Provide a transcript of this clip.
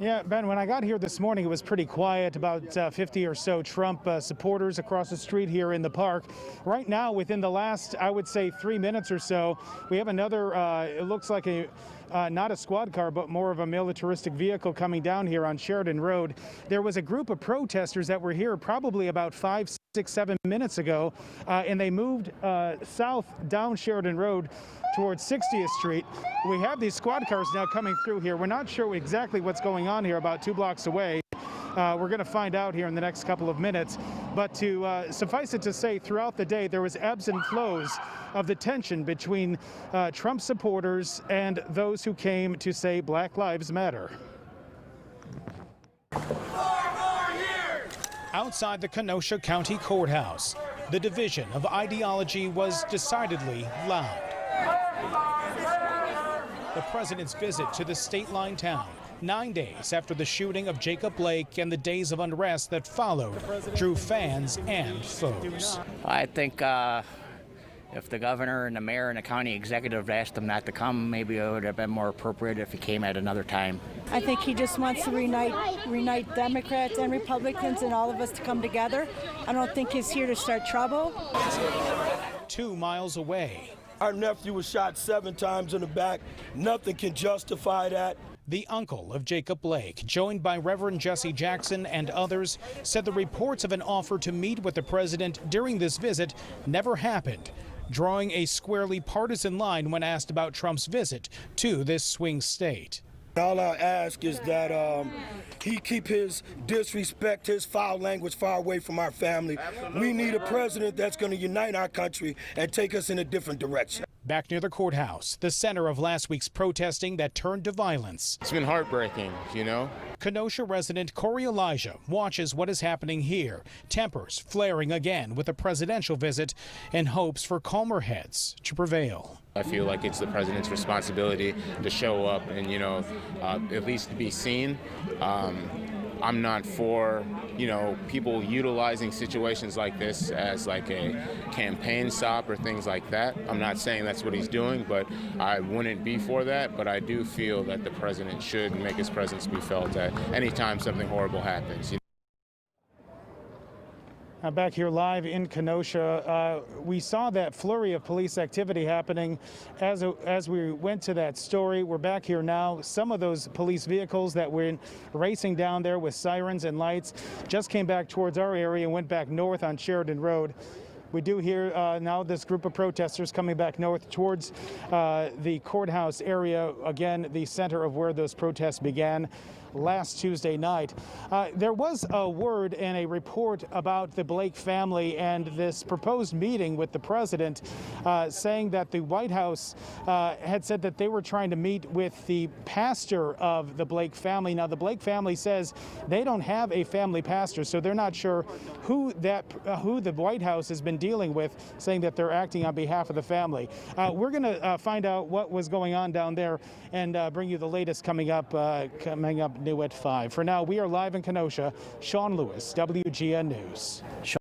Yeah, Ben, when I got here this morning, it was pretty quiet, about 50 or so Trump supporters across the street here in the park. Right now, within the last, I would say, 3 minutes or so, we have another, it looks like a, not a squad car, but more of a militaristic vehicle coming down here on Sheridan Road. There was a group of protesters that were here probably about 5, 6, 7 minutes ago, and they moved south down Sheridan Road towards 60th Street. We have these squad cars now coming through here. We're not sure exactly what's going on here about 2 blocks away. We're going to find out here in the next couple of minutes. But to suffice it to say, throughout the day, there was ebbs and flows of the tension between Trump supporters and those who came to say Black Lives Matter. Outside the Kenosha County Courthouse, the division of ideology was decidedly loud. The president's visit to the state-line town, 9 days after the shooting of Jacob Blake and the days of unrest that followed, drew fans and foes. I think if the governor and the mayor and the county executive asked him not to come, maybe it would have been more appropriate if he came at another time. I think he just wants to reunite Democrats and Republicans and all of us to come together. I don't think he's here to start trouble. 2 miles away, our nephew was shot 7 times in the back. Nothing can justify that. the uncle of Jacob Blake, joined by Reverend Jesse Jackson and others, said the reports of an offer to meet with the president during this visit never happened, drawing a squarely partisan line when asked about Trump's visit to this swing state. All I ask is that he keep his disrespect, his foul language far away from our family. We need a president that's going to unite our country and take us in a different direction. Back near the courthouse, the center of last week's protesting that turned to violence. It's been heartbreaking, you know. Kenosha resident Corey Elijah watches what is happening here, tempers flaring again with a presidential visit and hopes for calmer heads to prevail. I feel like it's the president's responsibility to show up and, at least be seen. I'm not for, people utilizing situations like this as like a campaign stop or things like that. I'm not saying that's what he's doing, but I wouldn't be for that. But I do feel that the president should make his presence be felt at any time something horrible happens. Back here live in Kenosha, we saw that flurry of police activity happening as we went to that story. We're back here now. Some of those police vehicles that were racing down there with sirens and lights just came back towards our area and went back north on Sheridan Road. We do hear now this group of protesters coming back north towards the courthouse area, again, the center of where those protests began last Tuesday night. There was a word and a report about the Blake family and this proposed meeting with the president, saying that the White House had said that they were trying to meet with the pastor of the Blake family. Now, the Blake family says they don't have a family pastor, so they're not sure who the White House has been dealing with, saying that they're acting on behalf of the family. We're going to find out what was going on down there and bring you the latest coming up new at 5. For now, we are live in Kenosha. Sean Lewis, WGN News.